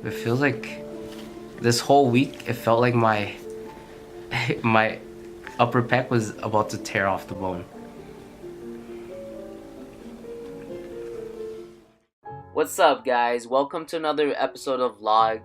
It feels like this whole week, it felt like my my upper pec was about to tear off the bone. What's up, guys? Welcome to another episode of Vlog.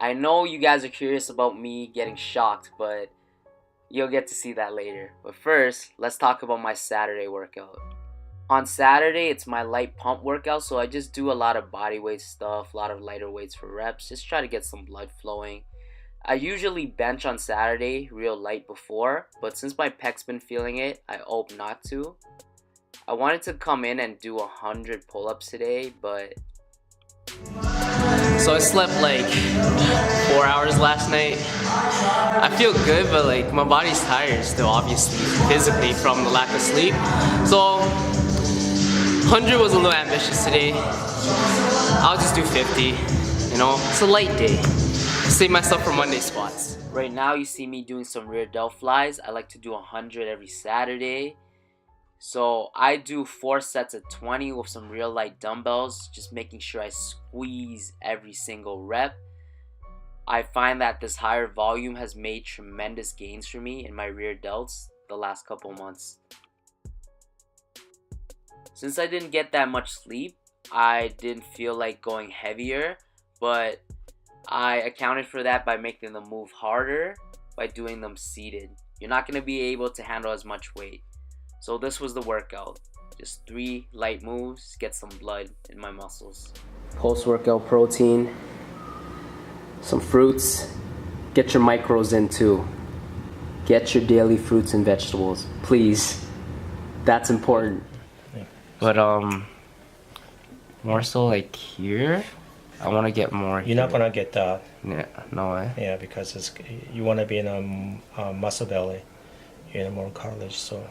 I know you guys are curious about me getting shocked, but you'll get to see that later. But first, let's talk about my Saturday workout. On Saturday, it's my light pump workout, so I just do a lot of body weight stuff, a lot of lighter weights for reps, just try to get some blood flowing. I usually bench on Saturday real light before, but since my pec's been feeling it, I opt not to. I wanted to come in and do 100 pull-ups today, but... So I slept like 4 hours last night. I feel good, but like my body's tired still, obviously, physically from the lack of sleep. So 100 was a little ambitious today. I'll just do 50, you know, it's a light day. Save myself for Monday squats. Right now you see me doing some rear delt flies. I like to do 100 every Saturday. So I do 4 sets of 20 with some real light dumbbells, just making sure I squeeze every single rep. I find that this higher volume has made tremendous gains for me in my rear delts the last couple months. Since I didn't get that much sleep, I didn't feel like going heavier, but I accounted for that by making them move harder by doing them seated. You're not going to be able to handle as much weight. So this was the workout. Just 3 light moves, get some blood in my muscles. Post-workout protein, some fruits. Get your micros in too. Get your daily fruits and vegetables, please. That's important. But more so like here, I want to get more. You're not gonna get that. Yeah, no way. Yeah, because it's you want to be in a muscle belly. You need more cartilage. So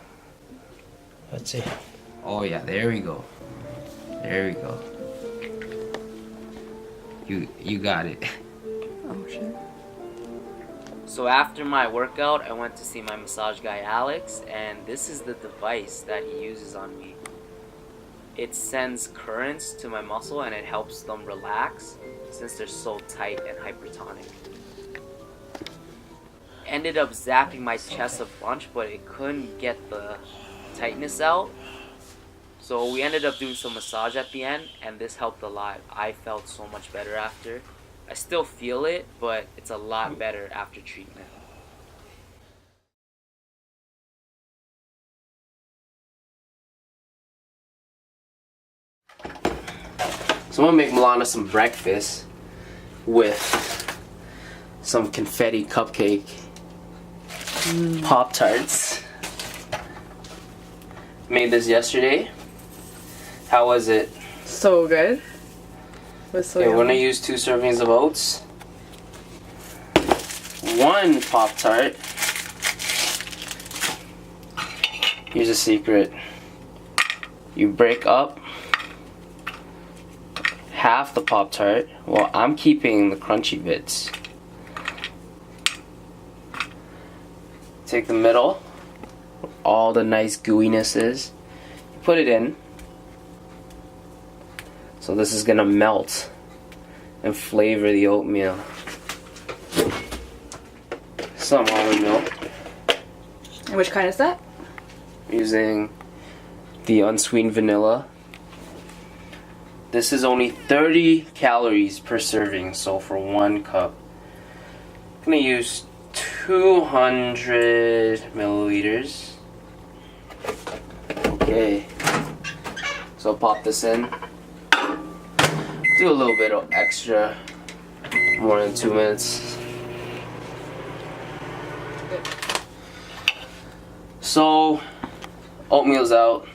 let's see. Oh yeah, there we go. There we go. You got it. Oh sure. So after my workout, I went to see my massage guy Alex, and this is the device that he uses on me. It sends currents to my muscle and it helps them relax since they're so tight and hypertonic. Ended up zapping my chest a bunch, but it couldn't get the tightness out. So we ended up doing some massage at the end, and this helped a lot. I felt so much better after. I still feel it, but it's a lot better after treatment. So I'm gonna make Milana some breakfast with some confetti cupcake, Pop-Tarts. Made this yesterday. How was it? So good. It was so Okay, we're yummy. gonna use 2 servings of oats, 1 Pop-Tart. Here's a secret. You break up half the Pop-Tart. Well, I'm keeping the crunchy bits. Take the middle, where all the nice gooiness is. Put it in. So this is gonna melt and flavor the oatmeal. Some almond milk. And which kind is that? Using the unsweetened vanilla. This is only 30 calories per serving, so for 1 cup. I'm gonna use 200 milliliters. Okay, so I'll pop this in. Do a little bit of extra, more than 2 minutes. So, oatmeal's out.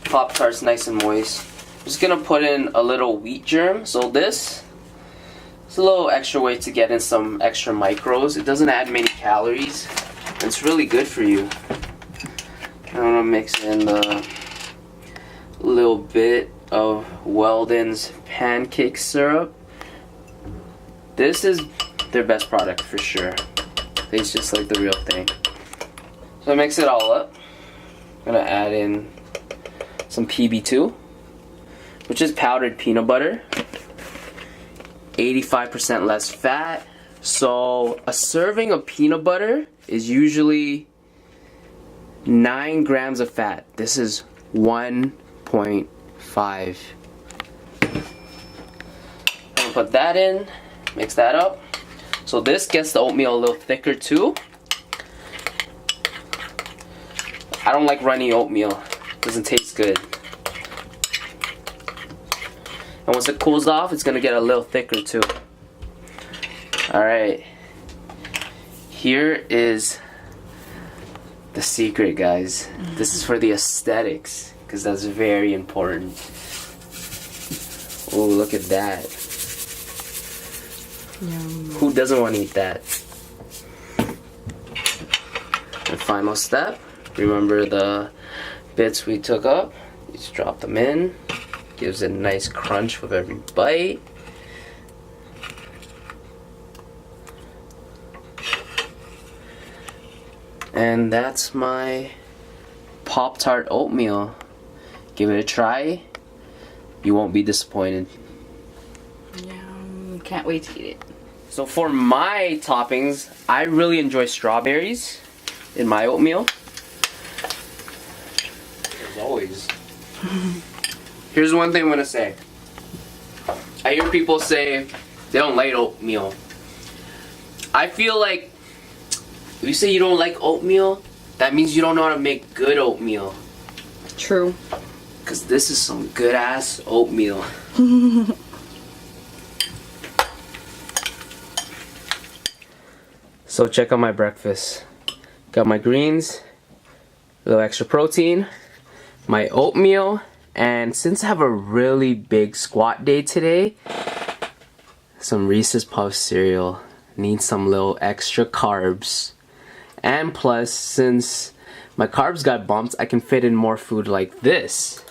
Pop-Tart's nice and moist. I'm just gonna put in a little wheat germ. So this is a little extra way to get in some extra micros. It doesn't add many calories. And it's really good for you. I'm gonna mix in a little bit of Weldon's pancake syrup. This is their best product for sure. Tastes just like the real thing. So I mix it all up. I'm gonna add in some PB2, which is powdered peanut butter. 85% less fat. So a serving of peanut butter is usually 9 grams of fat. This is 1.5. I'm gonna put that in, mix that up. So this gets the oatmeal a little thicker too. I don't like runny oatmeal. It doesn't taste good. And once it cools off, it's gonna get a little thicker too. Alright. Here is the secret, guys. This is for the aesthetics, because that's very important. Oh, look at that. Yum. Who doesn't want to eat that? The final step. Remember the bits we took up? You just drop them in. Gives it a nice crunch with every bite. And that's my Pop-Tart oatmeal. Give it a try. You won't be disappointed. Yum. Can't wait to eat it. So for my toppings, I really enjoy strawberries in my oatmeal. As always. Here's one thing I'm gonna say. I hear people say they don't like oatmeal. I feel like if you say you don't like oatmeal, that means you don't know how to make good oatmeal. True. Cause this is some good ass oatmeal. So check out my breakfast. Got my greens, a little extra protein, my oatmeal, and since I have a really big squat day today, some Reese's Puff cereal. Need some little extra carbs. And plus, since my carbs got bumped, I can fit in more food like this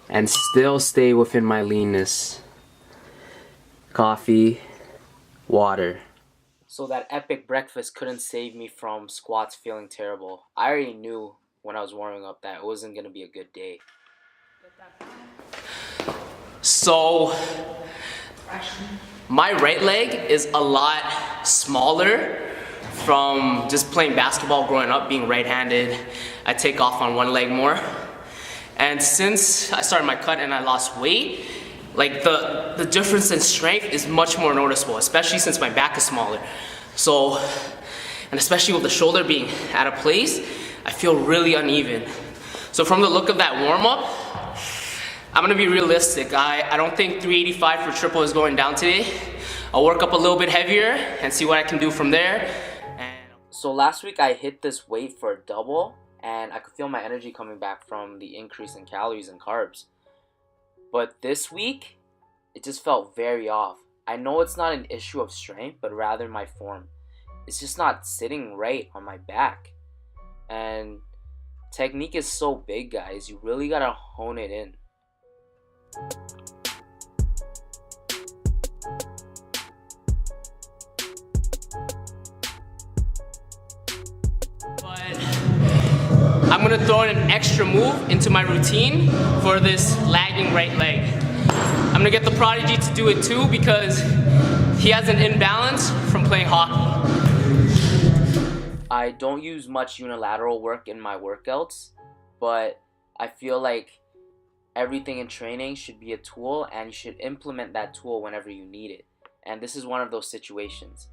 and still stay within my leanness. Coffee, water. So that epic breakfast couldn't save me from squats feeling terrible. I already knew when I was warming up that it wasn't gonna be a good day. So my right leg is a lot smaller from just playing basketball growing up, being right-handed. I take off on one leg more. And since I started my cut and I lost weight, like the difference in strength is much more noticeable, especially since my back is smaller. So, and especially with the shoulder being out of place, I feel really uneven. So from the look of that warm-up, I'm gonna be realistic. I don't think 385 for triple is going down today. I'll work up a little bit heavier and see what I can do from there. So last week I hit this weight for a double and I could feel my energy coming back from the increase in calories and carbs. But this week, it just felt very off. I know it's not an issue of strength, but rather my form. It's just not sitting right on my back. And technique is so big, guys. You really gotta hone it in. But I'm gonna throw in an extra move into my routine for this lagging right leg. I'm gonna get the prodigy to do it too because he has an imbalance from playing hockey. I don't use much unilateral work in my workouts, but I feel like everything in training should be a tool and you should implement that tool whenever you need it. And this is one of those situations.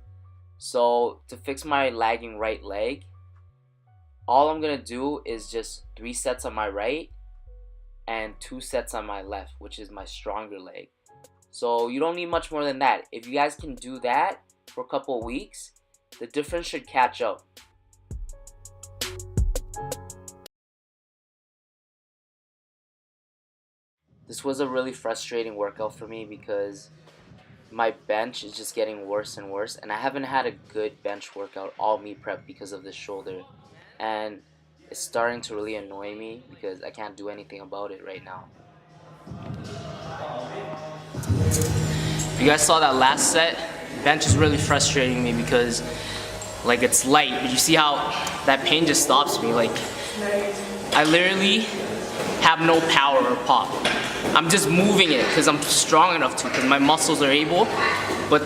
So to fix my lagging right leg, all I'm gonna do is just 3 sets on my right and 2 sets on my left, which is my stronger leg. So you don't need much more than that. If you guys can do that for a couple of weeks, the difference should catch up. This was a really frustrating workout for me because my bench is just getting worse and worse, and I haven't had a good bench workout all meet prep because of this shoulder. And it's starting to really annoy me because I can't do anything about it right now. If you guys saw that last set, bench is really frustrating me because like it's light, but you see how that pain just stops me. Like I literally have no power or pop. I'm just moving it because I'm strong enough to, because my muscles are able. but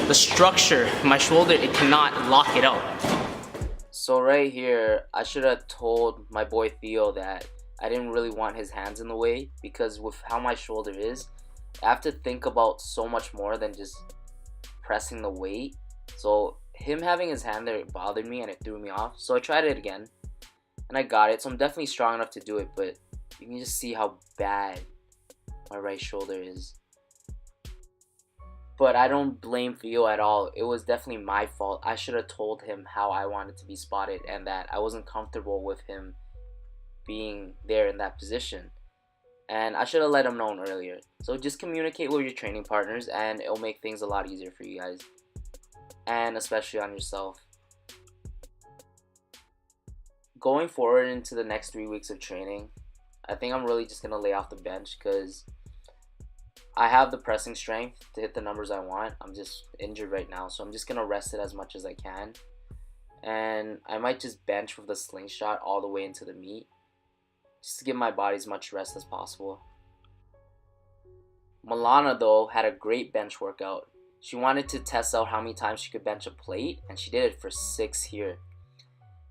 the structure, my shoulder, it cannot lock it up. So right here, I should have told my boy Theo that I didn't really want his hands in the way, because with how my shoulder is, I have to think about so much more than just pressing the weight. So him having his hand there, it bothered me and it threw me off. So I tried it again and I got it. So I'm definitely strong enough to do it, but you can just see how bad my right shoulder is. But I don't blame Theo at all. It was definitely my fault. I should have told him how I wanted to be spotted and that I wasn't comfortable with him being there in that position. And I should have let him know earlier. So just communicate with your training partners and it'll make things a lot easier for you guys. And especially on yourself. Going forward into the next 3 weeks of training, I think I'm really just going to lay off the bench because I have the pressing strength to hit the numbers I want. I'm just injured right now, so I'm just going to rest it as much as I can. And I might just bench with the slingshot all the way into the meet, just to give my body as much rest as possible. Milana, though, had a great bench workout. She wanted to test out how many times she could bench a plate, and she did it for 6 here.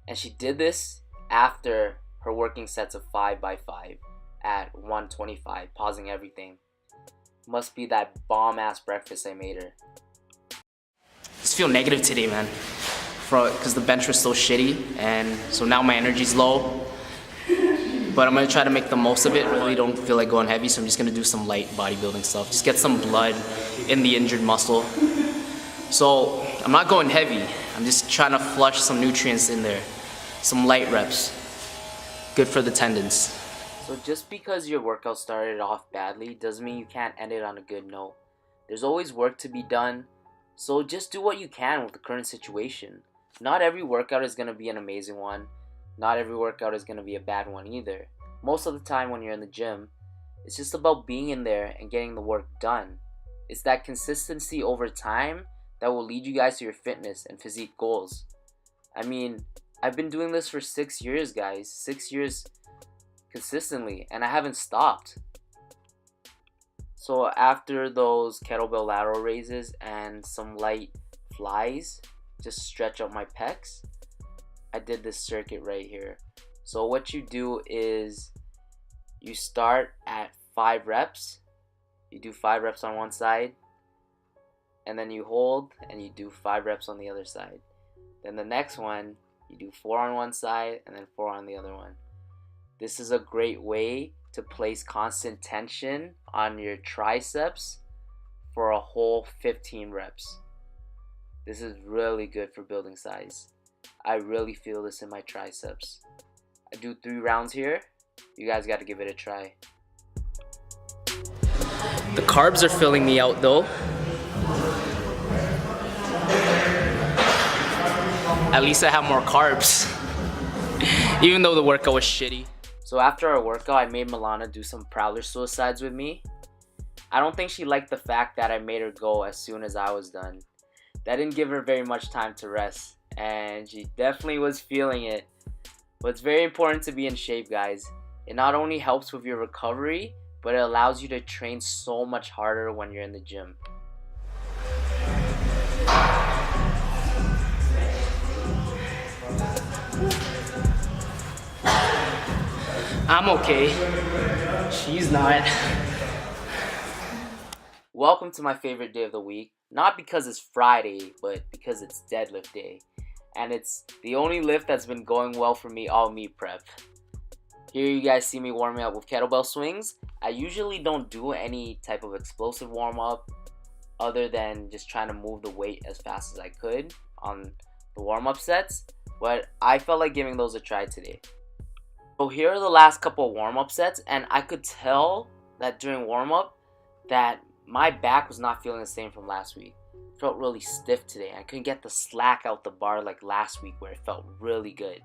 And she did this after her working sets of 5x5 at 125, pausing everything. Must be that bomb-ass breakfast I made her. I just feel negative today, man, because the bench was so shitty, and so now my energy's low. But I'm going to try to make the most of it. I really don't feel like going heavy, so I'm just going to do some light bodybuilding stuff. Just get some blood in the injured muscle. So I'm not going heavy. I'm just trying to flush some nutrients in there. Some light reps. Good for the tendons. So just because your workout started off badly doesn't mean you can't end it on a good note. There's always work to be done. So just do what you can with the current situation. Not every workout is going to be an amazing one. Not every workout is going to be a bad one either. Most of the time when you're in the gym, it's just about being in there and getting the work done. It's that consistency over time that will lead you guys to your fitness and physique goals. I mean, I've been doing this for 6 years, guys. 6 years consistently, and I haven't stopped. So after those kettlebell lateral raises and some light flies, just stretch out my pecs, I did this circuit right here. So what you do is you start at 5 reps. You do 5 reps on one side, and then you hold and you do 5 reps on the other side. Then the next one, you do 4 on one side and then 4 on the other one. This is a great way to place constant tension on your triceps for a whole 15 reps. This is really good for building size. I really feel this in my triceps. I do 3 rounds here. You guys got to give it a try. The carbs are filling me out though. At least I have more carbs. Even though the workout was shitty. So after our workout, I made Milana do some prowler suicides with me. I don't think she liked the fact that I made her go as soon as I was done. That didn't give her very much time to rest, and she definitely was feeling it. But it's very important to be in shape, guys. It not only helps with your recovery, but it allows you to train so much harder when you're in the gym. I'm okay. She's not. Welcome to my favorite day of the week. Not because it's Friday, but because it's deadlift day. And it's the only lift that's been going well for me all meet prep. Here you guys see me warming up with kettlebell swings. I usually don't do any type of explosive warm up other than just trying to move the weight as fast as I could on the warm up sets. But I felt like giving those a try today. So here are the last couple warm up sets, and I could tell that during warm up that my back was not feeling the same from last week. It felt really stiff today. I couldn't get the slack out the bar like last week where it felt really good.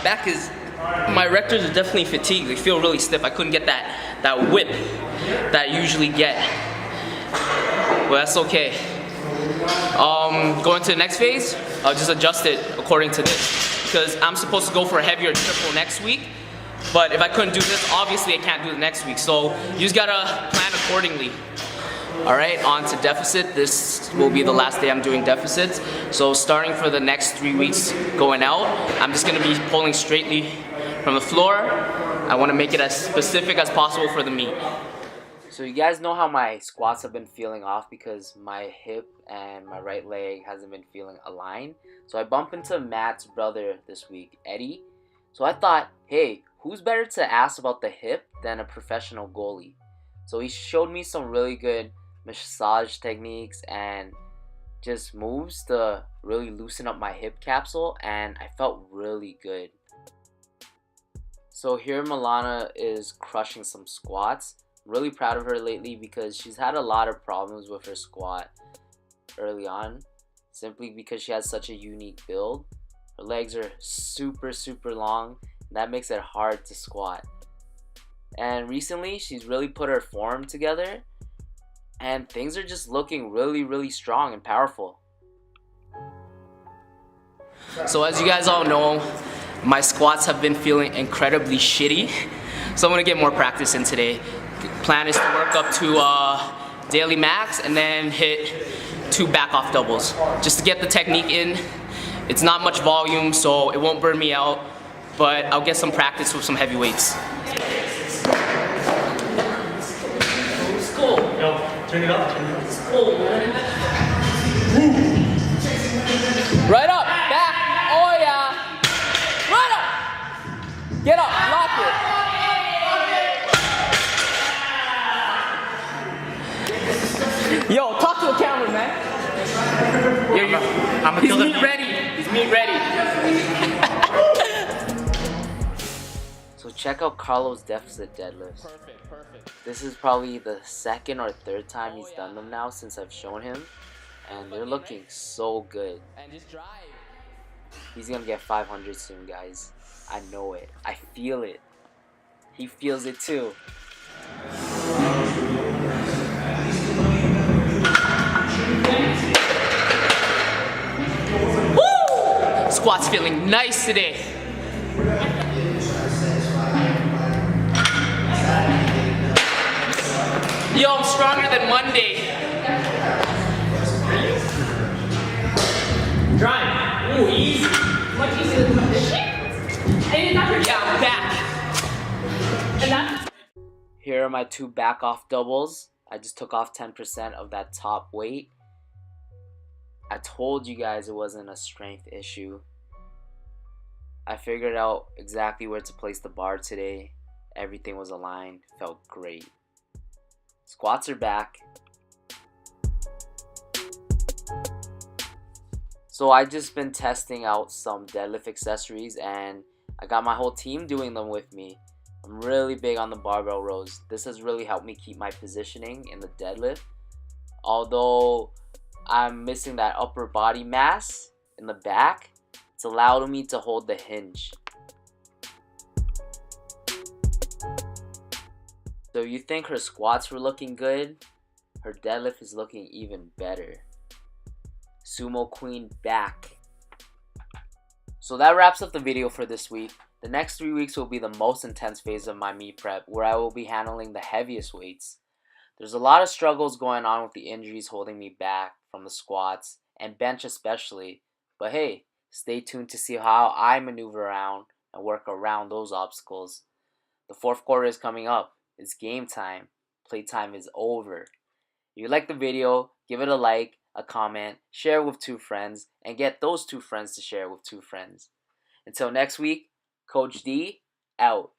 back is, my rectors are definitely fatigued. They feel really stiff. I couldn't get that whip that I usually get. But that's okay. Going to the next phase, I'll just adjust it according to this. Because I'm supposed to go for a heavier triple next week. But if I couldn't do this, obviously I can't do it next week. So you just gotta plan accordingly. Alright, on to deficit. This will be the last day I'm doing deficits. So starting for the next 3 weeks going out, I'm just gonna be pulling straightly from the floor. I wanna make it as specific as possible for the meet. So you guys know how my squats have been feeling off because my hip and my right leg hasn't been feeling aligned. So I bumped into Matt's brother this week, Eddie. So I thought, hey, who's better to ask about the hip than a professional goalie? So he showed me some really good massage techniques and just moves to really loosen up my hip capsule, and I felt really good. So here Milana is crushing some squats. I'm really proud of her lately because she's had a lot of problems with her squat early on, simply because she has such a unique build. Her legs are super long, and that makes it hard to squat. And recently she's really put her form together, and things are just looking really strong and powerful. So as you guys all know, my squats have been feeling incredibly shitty. So I'm gonna get more practice in today. Plan is to work up to daily max and then hit 2 back off doubles. Just to get the technique in. It's not much volume, so it won't burn me out, but I'll get some practice with some heavy weights. Cool. Yo, turn it up. It's cool, man. Right up, back. Oh yeah. Right up. Get up, lock it. Yo, talk to the camera, man. Yo, he's meat ready. He's meat ready. So check out Carlos' deficit deadlifts. Perfect. This is probably the 2nd or 3rd time he's done them now since I've shown him, and they're looking so good. He's gonna get 500 soon, guys. I know it. I feel it. He feels it too. Woo! Squat's feeling nice today. Yo, I'm stronger than Monday. Drive. Ooh, easy. Much easier than Monday. Yeah, I'm back. And that's... Here are my 2 back off doubles. I just took off 10% of that top weight. I told you guys it wasn't a strength issue. I figured out exactly where to place the bar today. Everything was aligned. Felt great. Squats are back. So I just been testing out some deadlift accessories, and I got my whole team doing them with me. I'm really big on the barbell rows. This has really helped me keep my positioning in the deadlift. Although I'm missing that upper body mass in the back, it's allowed me to hold the hinge. So you think her squats were looking good? Her deadlift is looking even better. Sumo Queen back. So that wraps up the video for this week. The next 3 weeks will be the most intense phase of my meet prep, where I will be handling the heaviest weights. There's a lot of struggles going on with the injuries holding me back from the squats, and bench especially. But hey, stay tuned to see how I maneuver around and work around those obstacles. The 4th quarter is coming up. It's game time. Playtime is over. If you like the video, give it a like, a comment, share it with 2 friends, and get those 2 friends to share it with 2 friends. Until next week, Coach D, out.